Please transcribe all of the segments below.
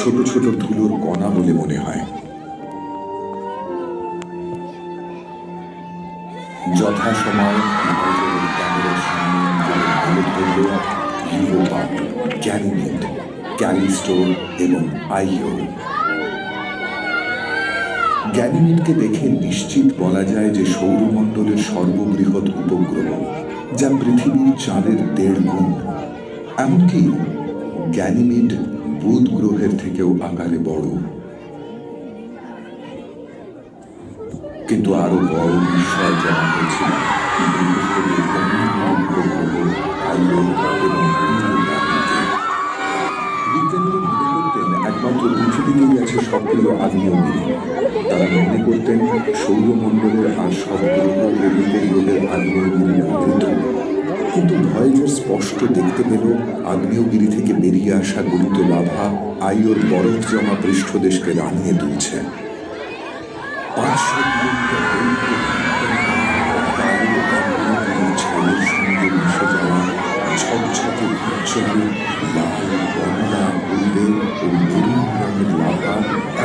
ছোট ছোট ধুলোর কণা বলে মনে হয়। যথাসময় ক্যামেরার সামনে ধরল ইউরোপা, গ্যানিমেড, ক্যালিস্টো এবং আইও। গ্যানিমেডকে দেখে নিশ্চিত বলা যায় যে সৌরমণ্ডলের সর্ববৃহৎ উপগ্রহ, যা পৃথিবীর চাঁদের 1.5 গুণ। এমনকি গ্যানিমেড বুধ গ্রহের থেকেও আকারে বড়। কিন্তু আরো বড় বিষয় জানা হয়েছিল বৃহস্পতির উপগ্রহ আইও এবং বিজ্ঞানীরা মনে করতেন একমাত্র পৃথিবীতেই আছে সক্রিয় আগ্নেয়গিরি। তারা মনে করতেন সৌরমণ্ডলের আর সব গ্রহ ও উপগ্রহের আগ্নেয়গিরি আবৃত। কিন্তু ভয়েজার স্পষ্ট দেখতে পেল আগ্নেয়গিরি থেকে বেরিয়ে আসা গলিত লাভা আইওর বরফ জমা পৃষ্ঠদেশকে রাঙিয়ে তুলছে। 500 কিলোমিটার ছাইয়ের সঙ্গে মিশে যাওয়া ঝকঝকে উজ্জ্বল লাল, কমলা, হলদে ও মেরুন রঙের লাভা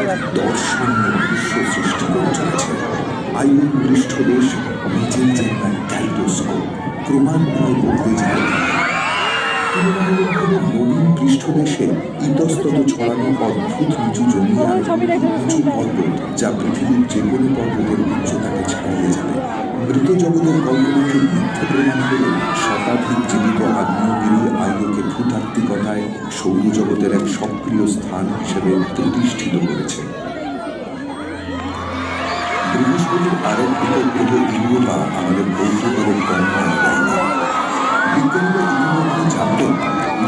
এক দর্শনীয় দৃশ্য সৃষ্টি করে চলেছে। আইওর পৃষ্ঠদেশ নিজেই যেন এক ক্যালিডোস্কোপ, ক্রমান্বয়ে বদলে যায়। তুলনামূলকভাবে নবীন পৃষ্ঠদেশে ইতস্তত ছড়ানো অদ্ভুত নিচু জমি আর উঁচু পর্বত, যা পৃথিবীর যে কোনো পর্বতের উচ্চতাকে ছাড়িয়ে যাবে। মৃত জগতের কল্পনাকে মিথ্যে প্রমাণ করে শতাধিক জীবিত আগ্নেয়গিরি আইওকে ভূতাত্ত্বিকতায় সৌরজগতের এক সক্রিয় স্থান হিসেবে প্রতিষ্ঠিত করেছে। বৃহস্পতির আরেক উপগ্রহ ইউরোপা আমাদের কৌতূহলের কম দেয়নি। বিজ্ঞানীরা ইতিমধ্যে জানতেন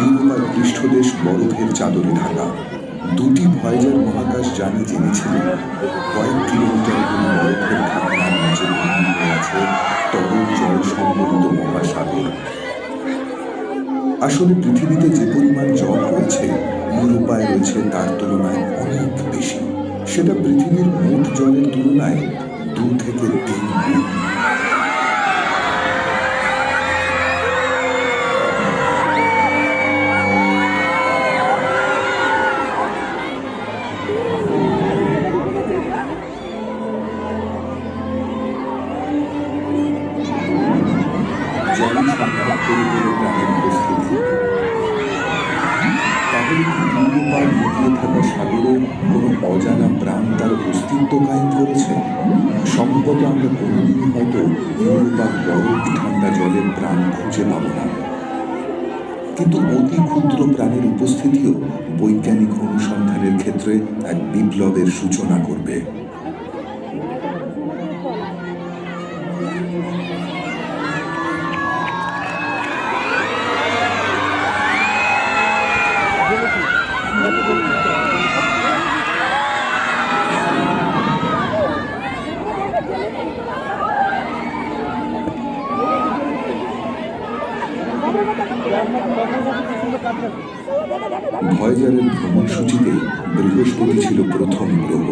ইউরোপার পৃষ্ঠদেশ বরফের চাদরে ঢাকা। 2টি ভয়েজার মহাকাশ যানে জেনেছিলেন কয়েক কিলোমিটার বরফের ঢাকনার নিচে লুকিয়ে আছে তরল জল সম্বলিত মহাসাগর। আসলে পৃথিবীতে যে পরিমাণ জল রয়েছে, ইউরোপায় রয়েছে তার তুলনায় অনেক বেশি। সেটা পৃথিবীর মোট জলের তুলনায় 2 থেকে 3 গুণ। তাহলে কি ইউরোপার লুকিয়ে থাকা সাগরে কোনো অজানা প্রাণ তার অস্তিত্ব কায়েম করেছে? সম্ভবত আমরা কোনোদিন হয়তো ইউরোপার বরফ ঠান্ডা জলের প্রাণ খুঁজে পাব না, কিন্তু অতি ক্ষুদ্র প্রাণের উপস্থিতিও বৈজ্ঞানিক অনুসন্ধানের ক্ষেত্রে এক বিপ্লবের সূচনা করবে। ভয়েজারের ভ্রমণসূচিতে বৃহস্পতি ছিল প্রথম গ্রহ।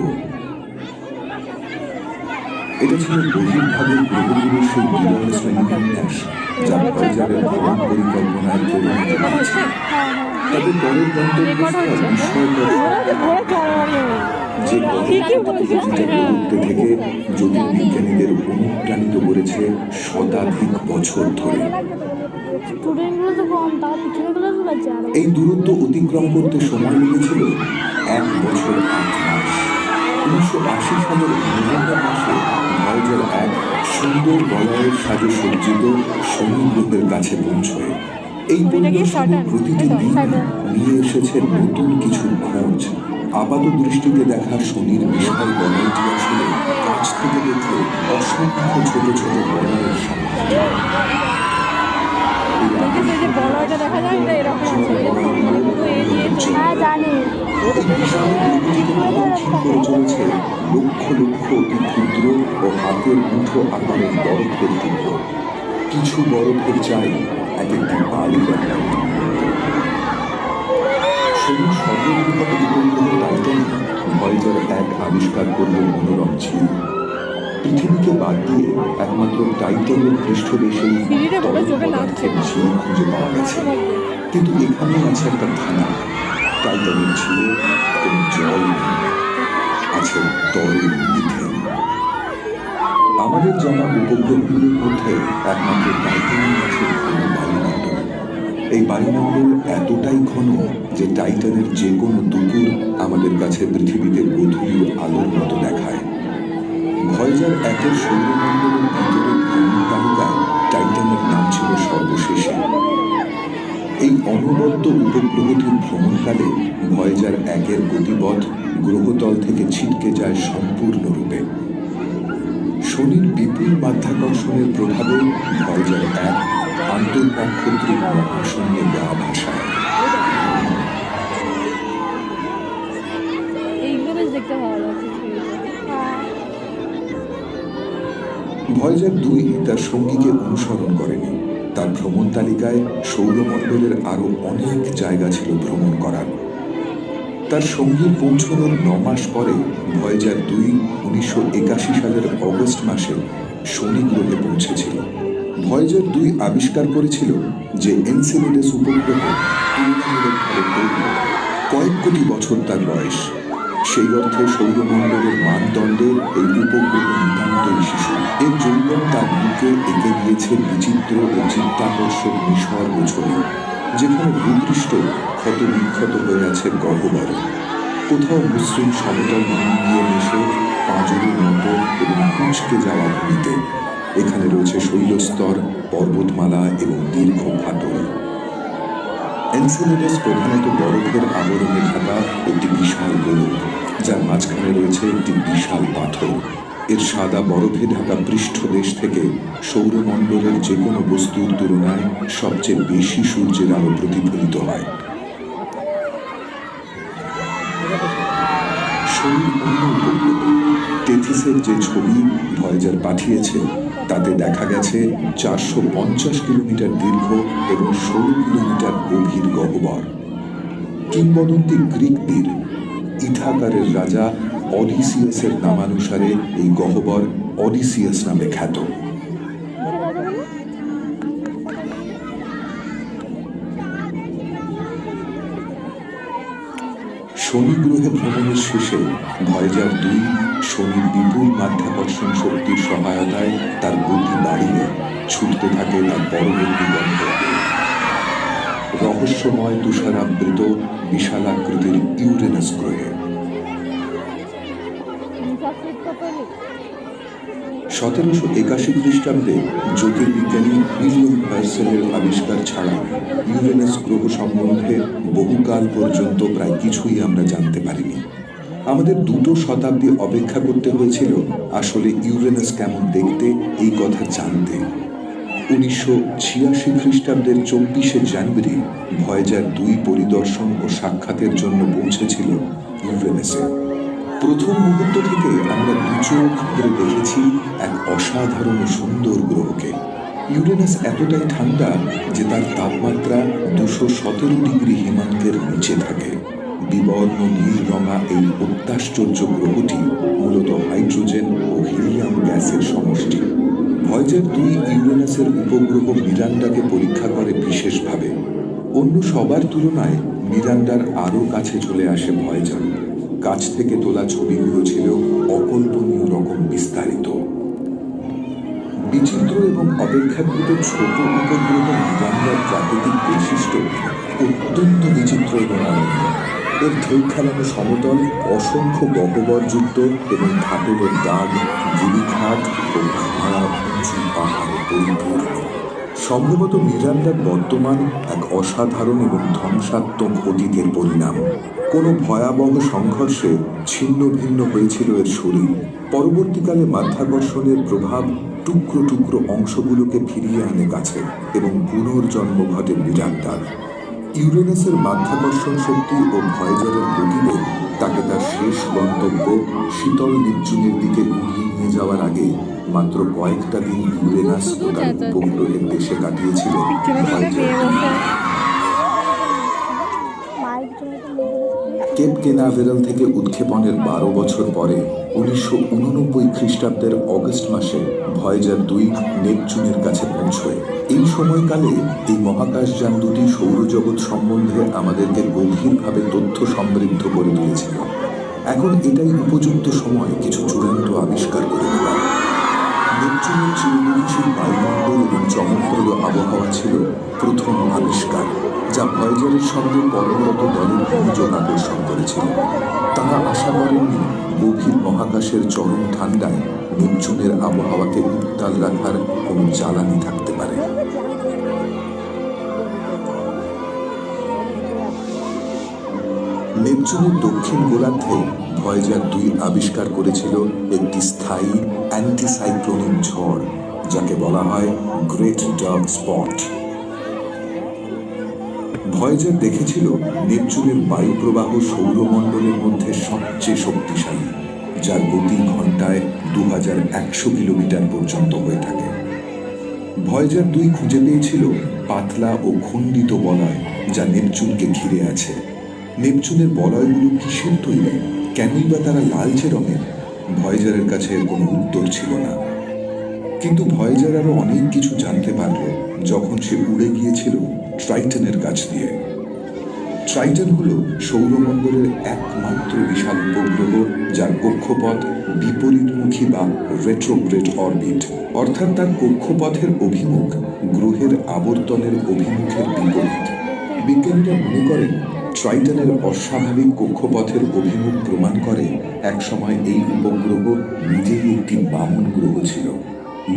এটা ছিল বহির্ভাগের গ্রহগুলোর সেই বিরল শ্রেণীবিন্যাস যা ভয়েজারের ভ্রমণ পরিকল্পনায় প্রণীত হয়েছে। তবে পরের গন্তব্যস্থল বিস্ময়কর যে উঠতে থেকে জ্যোতির্বিজ্ঞানীদের অনুপ্রাণিত করেছে শতাধিক বছর ধরে। এই দূরত্ব অতিক্রম করতে সময় লেগেছিল 1 বছর 8 মাস। 1980 সালের নভেম্বর মাসে ভয়েজার 1 সুন্দর বলয়ের সাজে সজ্জিত শনি গ্রহের কাছে পৌঁছয়। এই পরিদর্শনের প্রতিটি দিন নিয়ে এসেছে নতুন কিছু খোঁজ। আপাত দৃষ্টিতে দেখা শনির বিশাল বলয়টি আসলে কাছ থেকে দেখলে অসংখ্য ছোট ছোট বলয়ের সমাহার। চলেছে লক্ষ লক্ষ অতি ক্ষুদ্র ও হাতের মুঠো আকারের বরফের টুকরো। কিছু বরফের চাই এক একটি বাড়ি দেখায়। শনির সর্ববৃহৎ উপগ্রহ টাইটানে ভয়েজার 1 আবিষ্কার করল মনোরম ঝিল। পৃথিবীকে বাদ দিয়ে একমাত্র টাইটানের পৃষ্ঠদেশেই তরল পদার্থের ঝিল খুঁজে পাওয়া গেছে। কিন্তু এখানে আছে একটা থানা। টাইটানিক ছিল কোনো জল নেই, আছে তরল মিথেন। আমাদের জানা উপগ্রহগুলোর মধ্যে একমাত্র টাইটানিক আছে ঘন বায়ুমণ্ডল। এই বায়ুমণ্ডল এতটাই ঘন যে টাইটানের যে কোনো দুপুর আমাদের কাছে পৃথিবীতে গধূলির আলোর মতো দেখায়। ভয়েজার 1-এর সৌরমণ্ডলের ভিতরের ভ্রমণ তালিকায় টাইটানের নাম ছিল সর্বশেষে। এই অনবদ্য উপগ্রহটির ভ্রমণকালে ভয়েজার 1-এর গতিপথ গ্রহতল থেকে ছিটকে যায় সম্পূর্ণরূপে। শনির বিপুল মাধ্যাকর্ষণের প্রভাবে ভয়েজার 1 আন্তঃনক্ষত্রিক মহাশূন্যে গা ভাসায়। ভয়েজার 2 তার সঙ্গীকে অনুসরণ করেনি। তার ভ্রমণ তালিকায় সৌরমণ্ডলের আরো অনেক জায়গা ছিল ভ্রমণ করার। তার সঙ্গীর পৌঁছানোর 9 মাস পরে ভয়েজার 2 1981 সালের অগস্ট মাসে শনি গ্রহে পৌঁছেছিল। ভয়েজার 2 আবিষ্কার করেছিল যে এনসেলেডাস উপগ্রহ তুলনামূলকভাবে তরুণ, কয়েক কোটি বছর তার বয়স। সেই অর্থে সৌরমণ্ডলের মানদণ্ডে এই উপগ্রহ নিতান্তই শিশু। এর যৌবন তার বুকে এঁকে দিয়েছে বিচিত্র ও চিত্তাকর্ষক নিসর্গ ছবি, যেখানে ভূপৃষ্ঠ ক্ষত বিক্ষত হয়ে আছে গহ্বরে। কোথাও মসৃণ সমতল ভূমি দিয়ে মিশে পাঁজরের মতো এবং কুঁচকে যাওয়া ভূমিতে। এখানে রয়েছে শৈলস্তর, পর্বতমালা এবং দীর্ঘ ফাটল। এনসেলেডাস প্রধানত বরফের আবরণে ঢাকা একটি বিশাল গোলক, যার মাঝখানে রয়েছে একটি বিশাল পাথর। এর সাদা বরফে ঢাকা পৃষ্ঠদেশ থেকে সৌরমণ্ডলের যে কোনো বস্তুর তুলনায় সবচেয়ে বেশি সূর্যের আলো প্রতিফলিত হয়। শনির অন্য উপগ্রহ টেথিসের যে ছবি ভয়েজার পাঠিয়েছে তাতে দেখা গেছে 450 কিলোমিটার দীর্ঘ এবং 16 কিলোমিটার গভীর গহ্বর। কিংবদন্তি গ্রিকদের ইথাকারের রাজা অডিসিয়াসের নামানুসারে এই গহ্বর অডিসিয়াস নামে খ্যাত। শনি গ্রহে ভ্রমণের শেষে ভয়েজার 2 শনির বিপুল মাধ্যাকর্ষণ শক্তির সহায়তায় তার গতি বাড়িয়ে ছুটতে থাকে তার পরবর্তী গন্তব্যে, রহস্যময় তুষারাবৃত বিশালাকৃতির ইউরেনাস গ্রহে। 1781 খ্রিস্টাব্দে জ্যোতির্বিজ্ঞানী উইলিয়াম হার্শেলের আবিষ্কার ছাড়া ইউরেনাস গ্রহ সম্বন্ধে বহুকাল পর্যন্ত প্রায় কিছুই আমরা জানতে পারিনি। আমাদের 2 শতাব্দী অপেক্ষা করতে হয়েছিল আসলে ইউরেনাস কেমন দেখতে এই কথা জানতে। 1986 খ্রিস্টাব্দের 24শে জানুয়ারি ভয়েজার 2 পরিদর্শন ও সাক্ষাতের জন্য পৌঁছেছিল ইউরেনাসে। প্রথম মুহূর্ত থেকে আমরা 2 চোখ ভরে দেখেছি এক অসাধারণ সুন্দর গ্রহকে। ইউরেনাস এতটাই ঠান্ডা যে তার তাপমাত্রা 217 ডিগ্রি হিমাঙ্কের নিচে থাকে। বিবর্ণ নীল রঙা এই অত্যাশ্চর্য গ্রহটি মূলত হাইড্রোজেন ও হিলিয়াম গ্যাসের সমষ্টি। ভয়েজার 2 ইউরেনাসের উপগ্রহ মিরান্ডাকে পরীক্ষা করে বিশেষভাবে। অন্য সবার তুলনায় মিরান্ডার আরও কাছে চলে আসে ভয়েজার। কাছ থেকে তোলা ছবিগুলো ছিল অকল্পনীয় রকম বিস্তারিত। বিচিত্র এবং অপেক্ষাকৃত ছোট উপগ্রহ মিরান্ডার প্রাকৃতিক বৈশিষ্ট্য অত্যন্ত বিচিত্র এবং অনন্য। এর ঢেউ খেলানো সমতল অসংখ্য গহ্বরযুক্ত এবং ফাটলের দাগ, গিরিখাত ও খাড়া উঁচু পাহাড়ে পরিপূর্ণ। সম্ভবত মিরান্ডার বর্তমান এক অসাধারণ এবং ধ্বংসাত্মক অতীতের পরিণাম। কোনো ভয়াবহ সংঘর্ষে ছিন্ন ভিন্ন হয়েছিল এর শরীর। পরবর্তীকালে মাধ্যাকর্ষণের প্রভাব টুকরো টুকরো অংশগুলোকে ফিরিয়ে আনে কাছে এবং পুনর্জন্ম ঘটে মিরান্ডার। ইউরেনাসের মাধ্যাকর্ষণ শক্তি ও ভয়েজারের গতিবেগ তাকে তার শেষ গন্তব্য শীতল নির্জনের দিকে উড়িয়ে নিয়ে যাওয়ার আগে মাত্র কয়েকটা দিন ইউরেনাস ও তার উপগ্রহের দেশে কাটিয়েছিলেন ভয়েজার। কেপ কেনাভেরাল থেকে উৎক্ষেপণের 12 বছর পরে 1989 খ্রিস্টাব্দের অগস্ট মাসে ভয়েজার 2 নেপচুনের কাছে পৌঁছয়। এই সময়কালে এই মহাকাশযান দুটি সৌরজগৎ সম্বন্ধে আমাদেরকে গভীরভাবে তথ্য সমৃদ্ধ করে তুলেছিল। এখন এটাই উপযুক্ত সময় কিছু চূড়ান্ত আবিষ্কার করে দেওয়া। নেপচুনের চিরগতিশীল বায়ুমণ্ডল এবং চমকপ্রদ আবহাওয়া ছিল প্রথম আবিষ্কার, যা ভয়েজারের সঙ্গে পরমরত দলের মনোযোগ আকর্ষণ করেছিল। তারা আশা করেননি গভীর মহাকাশের চরম ঠান্ডায় নেপচুনের আবহাওয়াকে উত্তাল রাখার কোনো জ্বালানি থাকতে পারে। নেপচুনের দক্ষিণ গোলার্ধে ভয়েজার 2 আবিষ্কার করেছিল একটি স্থায়ী অ্যান্টিসাইক্লোনিক ঝড়, যাকে বলা হয় গ্রেট ডার্ক স্পট। ভয়েজার দেখেছিল নেপচুনের বায়ু প্রবাহ সৌরমণ্ডলের মধ্যে সবচেয়ে শক্তিশালী, যার গতি ঘন্টায় 2100 কিলোমিটার পর্যন্ত হয়ে থাকে। ভয়েজার 2 খুঁজে পেয়েছিল পাতলা ও খণ্ডিত বলয় যা নেপচুনকে ঘিরে আছে। নেপচুনের বলয়গুলো কিসের তৈরি, কেনই বা তারা লালচে রঙের? ভয়েজারের কাছে এর কোনো উত্তর ছিল না। কিন্তু ভয়েজার আরো অনেক কিছু জানতে পারল যখন সে উড়ে গিয়েছিল ট্রাইটনের কাছ দিয়ে। ট্রাইটন হল সৌরমণ্ডলের একমাত্র বিশাল উপগ্রহ যার কক্ষপথ বিপরীতমুখী বা রেট্রোগ্রেড অরবিট, অর্থাৎ তার কক্ষপথের অভিমুখ গ্রহের আবর্তনের অভিমুখের বিপরীত। বিজ্ঞানীরা মনে করেন ট্রাইটনের অস্বাভাবিক কক্ষপথের অভিমুখ প্রমাণ করে একসময় এই উপগ্রহ নিজেই একটি বামন গ্রহ ছিল।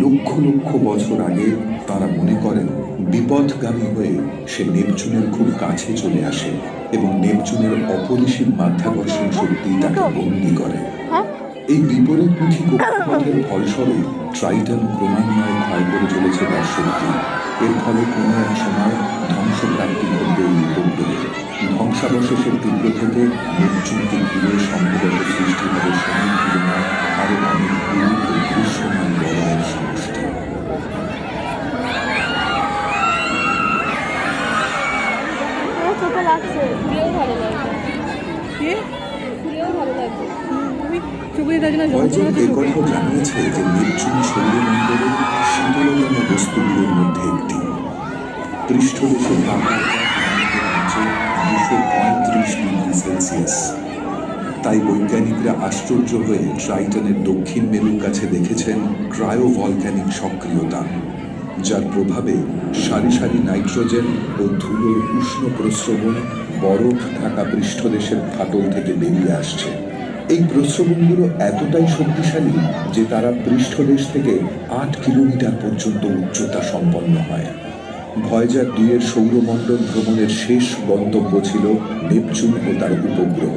লক্ষ লক্ষ বছর আগে তারা মনে করেন বিপথগামী হয়ে সে নেপচুনের খুব কাছে চলে আসে এবং নেপচুনের অপরিসীম মাধ্যাকর্ষণ শক্তি তাকে বন্দী করে। এই বিপরীতমুখী কক্ষপথের ফলস্বরূপ ট্রাইটন ক্রমান্বয়ে ক্ষয় করে চলেছে তার শক্তি। এর ফলে কোনো এক সময় ধ্বংসপ্রাপ্তি ঘটবে এই উপগ্রহের। ধ্বংসাবশেষের টুকরো থেকে নেপচুনকে ঘিরে সম্ভবত সৃষ্টি হবে সমুদ্র আরো অনেকগুলো দৃশ্যমান বলয়ের সমষ্টি। ভয়েজার একথাও জানিয়েছে যে নেপচুন সৌরমণ্ডলের শীতলতম বস্তুগুলোর মধ্যে একটি। পৃষ্ঠদেশের তাপমাত্রা 235 ডিগ্রি সেলসিয়াস। তাই বৈজ্ঞানিকরা আশ্চর্য হয়ে ট্রাইটনের দক্ষিণ মেরুর কাছে দেখেছেন ক্রায়োভলক্যানিক সক্রিয়তা, যার প্রভাবে সারি সারি নাইট্রোজেন ও ধুলোর উষ্ণ প্রস্রবণ বরফ ঢাকা পৃষ্ঠদেশের ফাটল থেকে বেরিয়ে আসছে। এই প্রস্রবণগুলো এতটাই শক্তিশালী যে তারা পৃষ্ঠদেশ থেকে 8 কিলোমিটার পর্যন্ত উচ্চতা সম্পন্ন হয়। ভয়েজার 2 এর সৌরমণ্ডল ভ্রমণের শেষ গন্তব্য ছিল নেপচুন ও তার উপগ্রহ।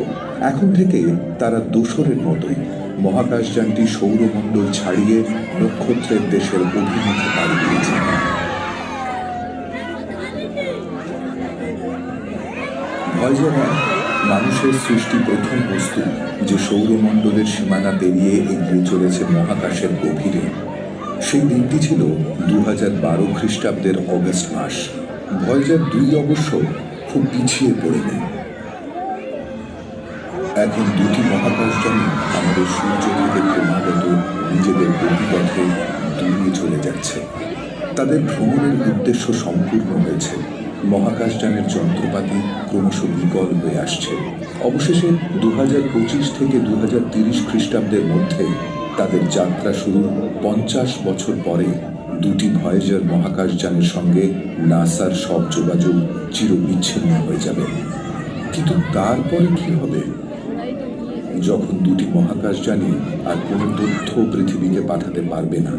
এখন থেকে তারা দোসরের মতোই মহাকাশযানটি সৌরমণ্ডল ছাড়িয়ে নক্ষত্রের দেশের অভিমুখে পাড়ি দিয়েছে। ভয়েজার মানুষের সৃষ্টি প্রথম বস্তু যে সৌরমণ্ডলের সীমানা পেরিয়ে এগিয়ে চলেছে মহাকাশের গভীরে। সেই দিনটি ছিল 2012 খ্রিস্টাব্দের অগস্ট মাস। ভয়েজার 2 অবশ্য খুব পিছিয়ে পড়েনি। এখন দুটি মহাকাশযানই আমাদের সূর্য থেকে ক্রমাগত নিজেদের গতিপথে দূরে চলে যাচ্ছে। তাদের ভ্রমণের উদ্দেশ্য সম্পূর্ণ হয়েছে। মহাকাশযানের যন্ত্রপাতি ক্রমশ বিকল হয়ে আসছে। অবশেষে 2025 থেকে 2030 খ্রিস্টাব্দের মধ্যে তাদের যাত্রা শুরুর 50 বছর পরে দুটি ভয়েজার মহাকাশযানের সঙ্গে নাসার সব যোগাযোগ চিরবিচ্ছিন্ন হয়ে যাবে। কিন্তু তারপরে কি হবে? যখন দুটি মহাকাশযানই আর কোনো তথ্য পৃথিবীকে পাঠাতে পারবে না,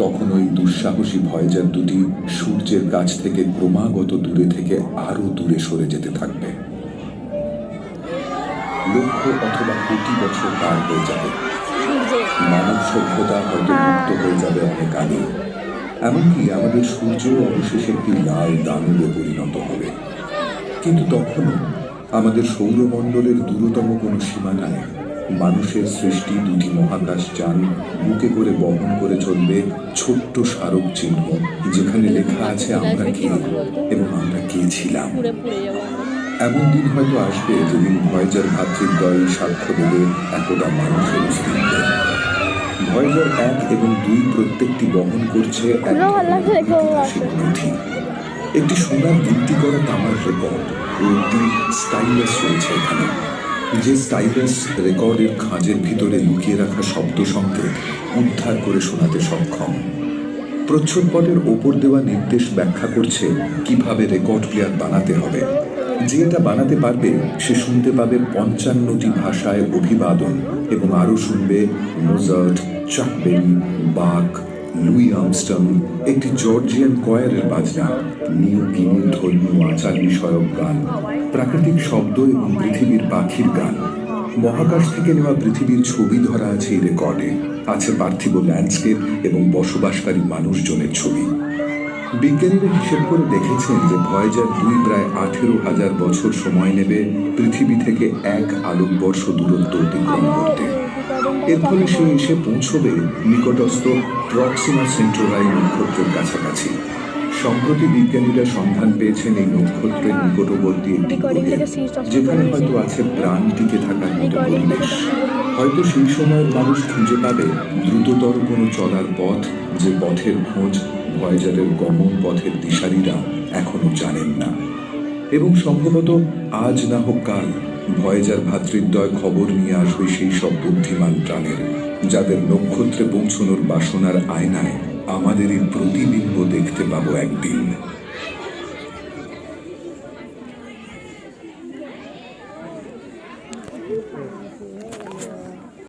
তখন ওই দুঃসাহসী ভয়েজার দুটি সূর্যের কাছ থেকে ক্রমাগত দূরে থেকে আরো দূরে সরে যেতে থাকবে। লক্ষ অথবা কোটি বছর পার হয়ে যাবে। মানব সভ্যতা হয়তো মুক্ত হয়ে যাবে অনেক আগে। এমনকি আমাদের সূর্য অবশেষে একটি লাল দানবে পরিণত হবে। কিন্তু তখনও আমাদের সৌরমণ্ডলের দূরতম কোনো সীমানায় মানুষের সৃষ্টি দুটি মহাকাশযান বুকে করে বহন করে চলবে ছোট্ট স্মারক চিহ্ন, যেখানে লেখা আছে আমরা কে এবং আমরা কে ছিলাম। এমন দিন হয়তো আসবে যেদিন ভয়েজার ভ্রাতৃদ্বয় সাক্ষ্য দেবে একদা মানুষের অস্তিত্বে। ভয়েজার 1 এবং 2 প্রত্যেকটি বহন করছে এক ঐতিহাসিক নথি। একটি সোনার গিনতি করা তামার রেকর্ড ও একটি স্টাইলাস রয়েছে এখানে, যে স্টাইলাস রেকর্ডের খাঁজের ভিতরে লুকিয়ে রাখা শব্দ সংকেত উদ্ধার করে শোনাতে সক্ষম। প্রচ্ছদপটের ওপর দেওয়া নির্দেশ ব্যাখ্যা করছে কিভাবে রেকর্ড প্লেয়ার বানাতে হবে। যে এটা বানাতে পারবে সে শুনতে পাবে 55টি ভাষায় অভিবাদন এবং আরও শুনবে মোজার্ট, চাক বেরি, বাক, লুই আর্মস্ট্রং, একটি জর্জিয়ান কয়ারের বাজনা, নিউ গিনির ধর্মীয় আচার বিষয়ক গান, প্রাকৃতিক শব্দ এবং পৃথিবীর পাখির গান। মহাকাশ থেকে নেওয়া পৃথিবীর ছবি ধরা আছে এই রেকর্ডে, আছে পার্থিব ল্যান্ডস্কেপ এবং বসবাসকারী মানুষজনের ছবি। বিজ্ঞানীরা হিসেব করে দেখেছেন যে ভয়েজার 2 প্রায় 18,000 বছর সময় নেবে পৃথিবী থেকে 1 আলোকবর্ষ দূরত্ব অতিক্রম করতে। এর ফলে সে এসে পৌঁছবে নিকটস্থ প্রক্সিমা সেন্টোরাই নক্ষত্রের কাছাকাছি। সম্প্রতি বিজ্ঞানীরা সন্ধান পেয়েছেন এই নক্ষত্রের নিকটবর্তী একটি গ্রহে, যেখানে হয়তো আছে প্রাণ টিকে থাকার মতো পরিবেশ। হয়তো সেই সময়ের মানুষ খুঁজে পাবে দ্রুততর কোনো চলার পথ, যে পথের খোঁজ ভয়েজারের গমন পথের দিশারীরা এখনো জানেন না। এবং সম্ভবত আজ না হোক কাল ভয়েজার ভ্রাতৃদ্বয় খবর নিয়ে আসবে সেই সব বুদ্ধিমান প্রাণের, যাদের নক্ষত্রে পৌঁছনোর বাসনার আয়নায় আমাদের এই প্রতিবিম্ব দেখতে পাবো একদিন।